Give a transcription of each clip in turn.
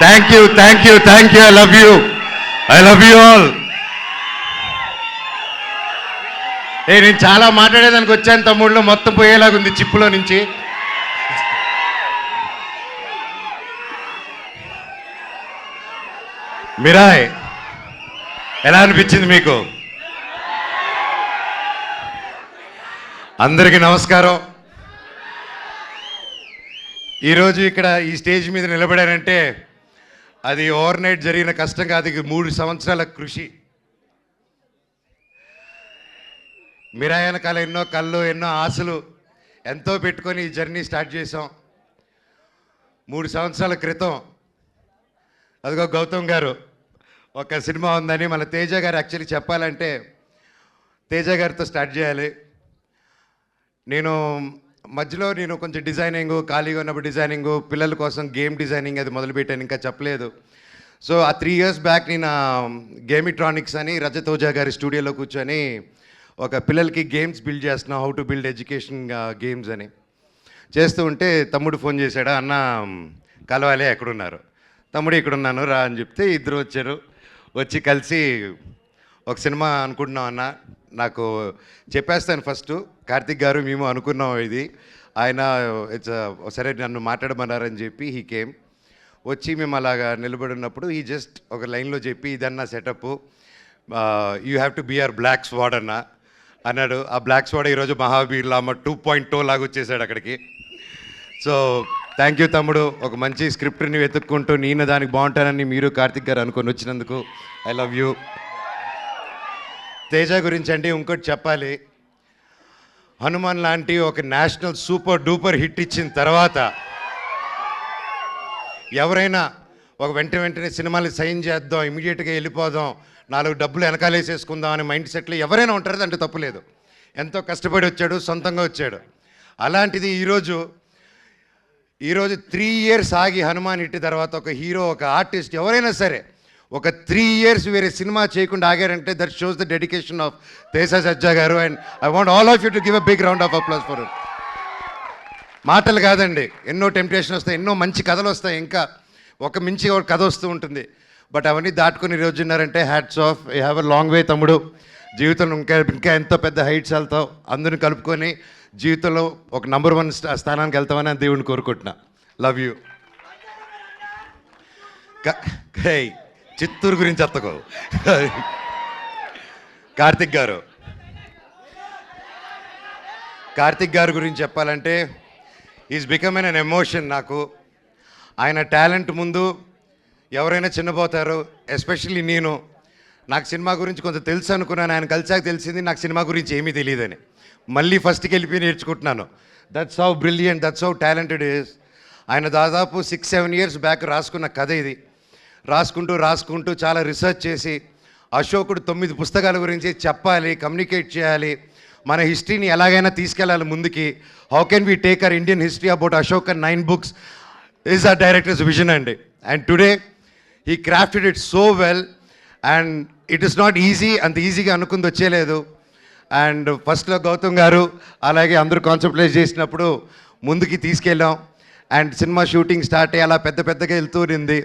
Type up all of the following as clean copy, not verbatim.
Thank you. I love you all. నేను చాలా మాట్లాడేదానికి వచ్చాను తమ్ముళ్ళు, మొత్తం పోయేలాగుంది చిప్పులో నుంచి. మిరాయ్ ఎలా అనిపించింది మీకు? అందరికీ నమస్కారం. ఈరోజు ఇక్కడ ఈ స్టేజ్ మీద నిలబడారంటే అది ఓవర్ నైట్ జరిగిన కష్టం కాదు, ఇది 3 సంవత్సరాల కృషి. మిరాయ్ వెనకాల ఎన్నో కళ్ళు, ఎన్నో ఆశలు ఎంతో పెట్టుకొని ఈ జర్నీ స్టార్ట్ చేసాం. 3 సంవత్సరాల క్రితం అదిగో గౌతమ్ గారు ఒక సినిమా ఉందని మన తేజ గారు యాక్చువల్లీ చెప్పాలంటే తేజ గారితో స్టార్ట్ చేయాలి. మధ్యలో నేను కొంచెం డిజైనింగ్, ఖాళీగా ఉన్నప్పుడు డిజైనింగ్, పిల్లల కోసం గేమ్ డిజైనింగ్ అది మొదలుపెట్టాను, ఇంకా చెప్పలేదు. సో ఆ 3 ఇయర్స్ బ్యాక్ నేను గేమిట్రానిక్స్ అని రజత్ ఓజా గారి స్టూడియోలో కూర్చొని ఒక పిల్లలకి గేమ్స్ బిల్డ్ చేస్తున్నాం, how to build education games అని చేస్తూ ఉంటే తమ్ముడు ఫోన్ చేశాడు, అన్న కలవాలి ఎక్కడున్నారు? తమ్ముడు ఇక్కడున్నాను రా అని చెప్తే ఇద్దరు వచ్చారు. వచ్చి కలిసి ఒక సినిమా అనుకుంటున్నాం అన్న, నాకు చెప్పేస్తాను ఫస్ట్, కార్తిక్ గారు మేము అనుకున్నాం ఇది, ఆయన సరే నన్ను మాట్లాడమన్నారని చెప్పి హీ కేమ్. వచ్చి మేము అలాగా నిలబడి ఉన్నప్పుడు ఈ జస్ట్ ఒక లైన్లో చెప్పి ఇదన్నా setup, you have to be our black squad అన్న అన్నాడు. ఆ బ్లాక్ స్వాడ్ ఈరోజు మహావీర్ లామ 2.0 లాగా వచ్చేసాడు అక్కడికి. సో థ్యాంక్ యూ తమ్ముడు, ఒక మంచి స్క్రిప్ట్ని వెతుక్కుంటూ నేను దానికి బాగుంటానని మీరు కార్తిక్ గారు అనుకొని వచ్చినందుకు ఐ లవ్ యూ. తేజ గురించి అంటే ఇంకోటి చెప్పాలి, హనుమాన్ లాంటి ఒక నేషనల్ సూపర్ డూపర్ హిట్ ఇచ్చిన తర్వాత ఎవరైనా ఒక వెంటనే సినిమాలు సైన్ చేద్దాం, ఇమీడియట్గా వెళ్ళిపోదాం, 4 డబ్బులు వెనకాలేసేసుకుందాం అనే మైండ్ సెట్లో ఎవరైనా ఉంటారు, అంటే తప్పులేదు. ఎంతో కష్టపడి వచ్చాడు, సొంతంగా వచ్చాడు. అలాంటిది ఈరోజు 3 ఇయర్స్ ఆగి హనుమాన్ హిట్ తర్వాత ఒక హీరో, ఒక ఆర్టిస్ట్ ఎవరైనా సరే ఒక 3 ఇయర్స్ వేరే సినిమా చేయకుండా ఆగారంటే that shows the dedication of Teja Sajja గారు. And I want all of you to give a big round of applause for it. మాటలు కాదండి, ఎన్నో టెంప్టేషన్ వస్తాయి, ఎన్నో మంచి కథలు వస్తాయి, ఇంకా ఒక మించి ఒక కథ వస్తూ ఉంటుంది. బట్ అవన్నీ దాటుకుని ఈరోజు ఉన్నారంటే hats off, you have a long way తమ్ముడు. జీవితంలో ఇంకా ఎంతో పెద్ద హైట్స్ వెళ్తావు, అందరిని కలుపుకొని జీవితంలో ఒక నంబర్ 1 స్థానానికి వెళ్తామని దేవుడిని కోరుకుంటున్నా. Love you. చిత్తూరు గురించి అత్తకో. కార్తిక్ గారు గురించి చెప్పాలంటే ఈజ్ బికమ్ అన్ ఎమోషన్ నాకు. ఆయన టాలెంట్ ముందు ఎవరైనా చిన్నపోతారు. ఎస్పెషల్లీ నాకు సినిమా గురించి కొంచెం తెలుసు అనుకున్నాను, ఆయన కలిసాక తెలిసింది నాకు సినిమా గురించి ఏమీ తెలియదని. మళ్ళీ ఫస్ట్కి వెళ్ళిపోయి నేర్చుకుంటున్నాను. That's how brilliant, that's how talented is. ఆయన దాదాపు 6-7 ఇయర్స్ బ్యాక్ రాసుకున్న కథ ఇది. రాసుకుంటూ చాలా రీసెర్చ్ చేసి అశోకుడు 9 పుస్తకాల గురించి చెప్పాలి, కమ్యూనికేట్ చేయాలి, మన హిస్టరీని ఎలాగైనా తీసుకెళ్ళాలి ముందుకి. How can we take our Indian history about Ashok and 9 books is ఆ డైరెక్టర్స్ విజన్ అండి. And today he crafted it so well and it is not easy, అంత ఈజీగా అనుకుంది వచ్చేలేదు. అండ్ ఫస్ట్లో గౌతమ్ గారు అలాగే అందరూ కాన్సెప్టలైజ్ చేసినప్పుడు ముందుకి తీసుకెళ్ళాం. అండ్ సినిమా షూటింగ్ స్టార్ట్ అయ్యి అలా పెద్దగా వెళ్తూ ఉంది.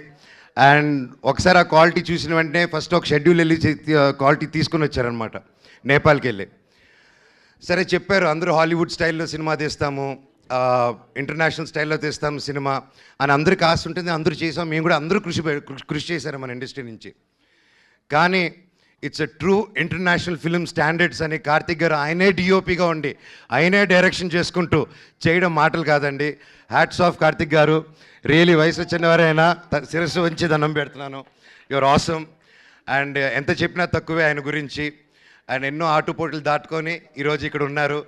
అండ్ ఒకసారి ఆ క్వాలిటీ చూసిన వెంటనే ఫస్ట్ ఒక షెడ్యూల్ వెళ్ళి క్వాలిటీ తీసుకుని వచ్చారనమాట, నేపాల్కి వెళ్ళి. సరే చెప్పారు, అందరూ హాలీవుడ్ స్టైల్లో సినిమా తీస్తాము, ఇంటర్నేషనల్ స్టైల్లో తీస్తాము సినిమా అని అందరికి ఆశ ఉంటుంది, అందరూ చేసాం. మేము కూడా అందరూ కృషి చేశారు మన ఇండస్ట్రీ నుంచి. కానీ it's a true international film standards అని కార్తిక్ గారు ఆయనే డిఓపిగా ఉండి ఆయనే డైరెక్షన్ చేసుకుంటూ చేయడం మాటలు కాదండి. హ్యాట్స్ ఆఫ్ కార్తిక్ గారు, రియలీ వయసు చిన్నవారైనా శిరస్సు వంచి దండం పెడుతున్నాను. Your awesome. అండ్ ఎంత చెప్పినా తక్కువే ఆయన గురించి. అండ్ ఎన్నో ఆటుపోట్లు దాటుకొని ఈరోజు ఇక్కడ ఉన్నారు.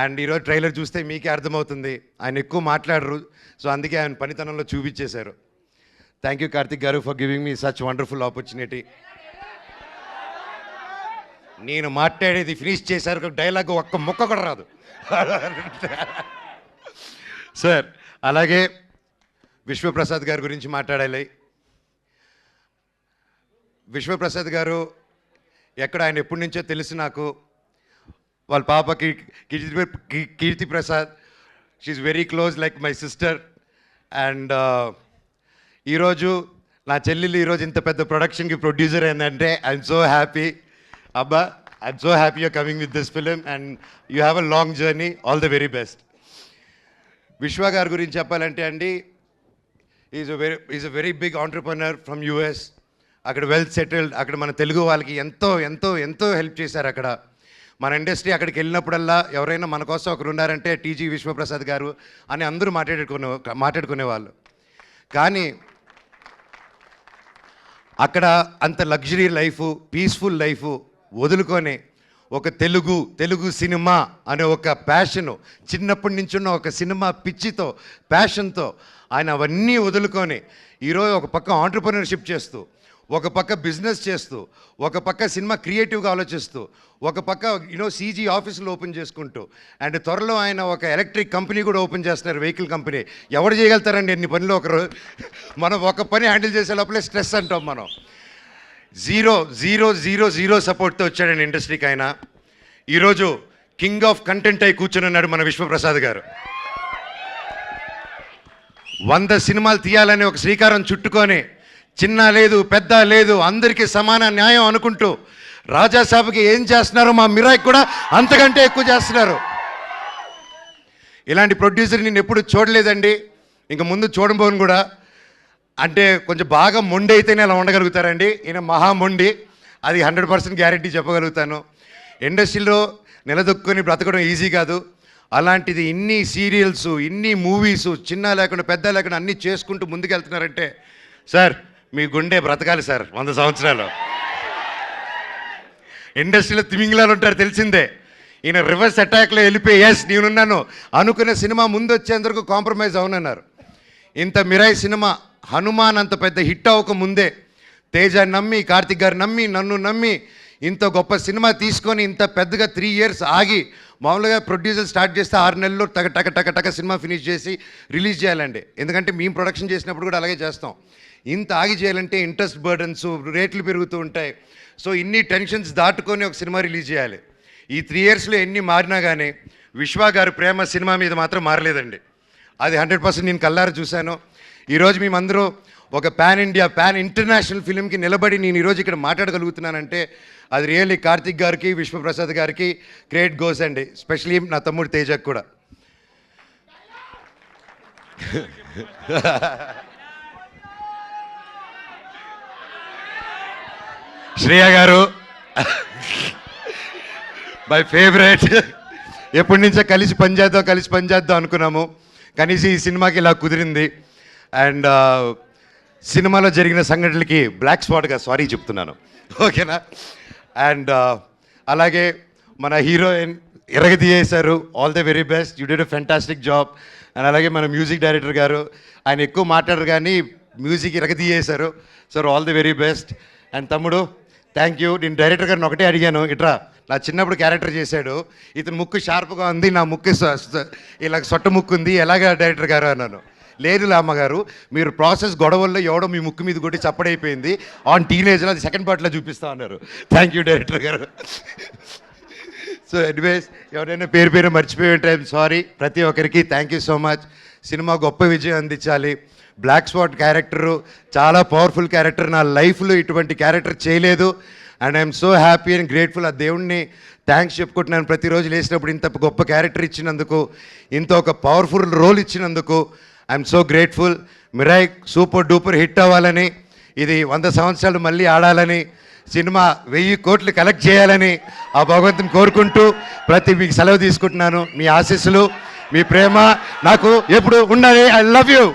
అండ్ ఈరోజు ట్రైలర్ చూస్తే మీకే అర్థమవుతుంది, ఆయన ఎక్కువ మాట్లాడరు, సో అందుకే ఆయన పనితనంలో చూపించేశారు. థ్యాంక్ యూ కార్తిక్ గారు for giving me such wonderful opportunity. నేను మాట్లాడేది ఫినిష్ చేశారు, డైలాగ్ ఒక్క ముక్క కూడా రాదు సార్. అలాగే విశ్వప్రసాద్ గారి గురించి మాట్లాడాలి. విశ్వప్రసాద్ గారు ఎక్కడ, ఆయన ఎప్పటి నుంచో తెలుసు నాకు. వాళ్ళ పాపకి Keerthi Prasad, she's very close like my sister. And ఈరోజు నా చెల్లెలు ఈరోజు ఇంత పెద్ద ప్రొడక్షన్కి ప్రొడ్యూసర్ అయిందంటే ఐఎమ్ సో హ్యాపీ. అబ్బా, I'm so happy you're coming with this film and you have a long journey. All the very best. Vishwa గారి గురించి చెప్పాలంటే అండి, is a very big entrepreneur from US. అక్కడ వెల్ సెటిల్డ్. అక్కడ మన తెలుగు వాళ్ళకి ఎంతో ఎంతో ఎంతో హెల్ప్ చేశారు. అక్కడ మన ఇండస్ట్రీ అక్కడికి వెళ్ళినప్పుడల్లా ఎవరైనా మన కోసం ఒకరు ఉన్నారంటే టీజీ విశ్వప్రసాద్ గారు అని అందరూ మాట్లాడుకునేవాళ్ళు. కానీ అక్కడ అంత లగ్జరీ లైఫ్, పీస్ఫుల్ లైఫ్ వదులుకొని ఒక తెలుగు సినిమా అనే ఒక ప్యాషను, చిన్నప్పటి నుంచి ఉన్న ఒక సినిమా పిచ్చితో, ప్యాషన్తో ఆయన అవన్నీ వదులుకొని ఈరోజు ఒక పక్క ఆంటర్ప్రెన్యూర్షిప్ చేస్తూ, ఒక పక్క బిజినెస్ చేస్తూ, ఒక పక్క సినిమా క్రియేటివ్గా ఆలోచిస్తూ, ఒక పక్క సీజీ ఆఫీసులు ఓపెన్ చేసుకుంటూ, అండ్ త్వరలో ఆయన ఒక ఎలక్ట్రిక్ కంపెనీ కూడా ఓపెన్ చేస్తున్నారు, వెహికల్ కంపెనీ. ఎవరు చేయగలుగుతారండి ఎన్ని పనులు ఒకరు? మనం ఒక పని హ్యాండిల్ చేసే లోపలే స్ట్రెస్ అంటాం మనం. జీరో సపోర్ట్తో వచ్చాడండి ఇండస్ట్రీకి ఆయన. ఈరోజు కింగ్ ఆఫ్ కంటెంట్ అయి కూర్చొని ఉన్నాడు మన విశ్వప్రసాద్ గారు. 100 సినిమాలు తీయాలని ఒక శ్రీకారం చుట్టుకొని, చిన్న లేదు పెద్ద లేదు అందరికీ సమాన న్యాయం అనుకుంటూ రాజాసాబ్కి ఏం చేస్తున్నారో మా మిరాయికి కూడా అంతకంటే ఎక్కువ చేస్తున్నారు. ఇలాంటి ప్రొడ్యూసర్ నేను ఎప్పుడు చూడలేదండి, ఇంక ముందు చూడబోను కూడా. అంటే కొంచెం బాగా మొండి అయితేనే అలా ఉండగలుగుతారండి. ఈయన మహా మొండి, అది 100% గ్యారెంటీ చెప్పగలుగుతాను. ఇండస్ట్రీలో నిలదొక్కుని బ్రతకడం ఈజీ కాదు. అలాంటిది ఇన్ని సీరియల్స్, ఇన్ని మూవీస్, చిన్న లేకుండా పెద్ద లేకుండా అన్నీ చేసుకుంటూ ముందుకెళ్తున్నారంటే సార్ మీ గుండె బ్రతకాలి సార్ 100 సంవత్సరాలు. ఇండస్ట్రీలో తిమింగిలాలు ఉంటారు తెలిసిందే. ఈయన రివర్స్ అటాక్లో వెళ్ళిపోయి ఎస్ నేనున్నాను అనుకునే సినిమా ముందు వచ్చేందుకు కాంప్రమైజ్ అవునన్నారు. ఇంత మిరాయి సినిమా హనుమాన్ అంత పెద్ద హిట్ అవ్వక ముందే తేజ నమ్మి, కార్తిక్ గారు నమ్మి, నన్ను నమ్మి ఇంత గొప్ప సినిమా తీసుకొని ఇంత పెద్దగా 3 years ఆగి, మామూలుగా ప్రొడ్యూసర్ స్టార్ట్ చేస్తే 6 నెలల్లో టక సినిమా ఫినిష్ చేసి రిలీజ్ చేయాలండి. ఎందుకంటే మేము ప్రొడక్షన్ చేసినప్పుడు కూడా అలాగే చేస్తాం. ఇంత ఆగి చేయాలంటే ఇంట్రెస్ట్ బర్డన్స్, రేట్లు పెరుగుతూ ఉంటాయి. సో ఇన్ని టెన్షన్స్ దాటుకొని ఒక సినిమా రిలీజ్ చేయాలి. ఈ 3 yearsలో ఎన్ని మారినా కానీ విశ్వ గారి ప్రేమ సినిమా మీద మాత్రం మారలేదండి. అది 100% నేను కల్లారా చూశాను. ఈరోజు మేమందరూ ఒక పాన్ ఇండియా, పాన్ ఇంటర్నేషనల్ ఫిలింకి నిలబడి నేను ఈరోజు ఇక్కడ మాట్లాడగలుగుతున్నానంటే అది రియల్లీ కార్తిక్ గారికి, విశ్వప్రసాద్ గారికి క్రెడిట్ గోస్ అండి. స్పెషలీ నా తమ్ముడు తేజకు కూడా. శ్రేయ గారు మై ఫేవరెట్. ఎప్పటి నుంచో కలిసి పనిచేద్దాం అనుకున్నాము. కనీసం ఈ సినిమాకి ఇలా కుదిరింది. అండ్ సినిమాలో జరిగిన సంఘటనలకి బ్లాక్ స్పాట్గా సారీ చెప్తున్నాను, ఓకేనా? అండ్ అలాగే మన హీరోయిన్ ఎరగదీయేశారు. All the very best, you did a fantastic job. And అలాగే మన మ్యూజిక్ డైరెక్టర్ గారు, ఆయన ఎక్కువ మాట్లాడరు కానీ మ్యూజిక్ ఎరగదీయేశారు. Sir all the very best. And తమ్ముడు థ్యాంక్ యూ. నేను డైరెక్టర్ గారిని ఒకటే అడిగాను, ఇట్రా నా చిన్నప్పుడు క్యారెక్టర్ చేశాడు, ఇతను ముక్కు షార్ప్గా ఉంది, నా ముక్కు ఇలా సొట్ట ముక్కు ఉంది, ఎలాగ డైరెక్టర్ గారు అన్నాను. లేదు అమ్మగారు, మీరు ప్రాసెస్ గొడవల్లో ఎవడో మీ ముక్కు మీద కొట్టి చప్పడైపోయింది, ఆన్ టీనేజ్లో అది సెకండ్ పార్ట్లో చూపిస్తా అన్నారు. థ్యాంక్ యూ డైరెక్టర్ గారు. సో ఎనీవేస్ ఎవరైనా పేరు మర్చిపోయి ఉంటే ఐఎమ్ సారీ. ప్రతి ఒక్కరికి thank you so much. Cinema గొప్ప విజయం అందించాలి. బ్లాక్ స్పాట్ క్యారెక్టరు చాలా పవర్ఫుల్ క్యారెక్టర్. నా లైఫ్లో ఇటువంటి క్యారెక్టర్ చేయలేదు. And I'm so happy and grateful. ఆ దేవుణ్ణి థ్యాంక్స్ చెప్పుకుంటున్నాను. ప్రతిరోజు లేచినప్పుడు ఇంత గొప్ప క్యారెక్టర్ ఇచ్చినందుకు, ఇంత ఒక పవర్ఫుల్ రోల్ ఇచ్చినందుకు I'm so grateful. Mirai super duper hit అవ్వాలని, ఇది 100 సంవత్సరాలు మళ్ళీ ఆడాలని, సినిమా 1000 కోట్లు కలెక్ట్ చేయాలని ఆ భగవంతుని కోరుకుంటూ మీకు సెలవు తీసుకుంటున్నాను. మీ ఆశీస్సులు, మీ ప్రేమ నాకు ఎప్పుడు ఉండాలి. I love you.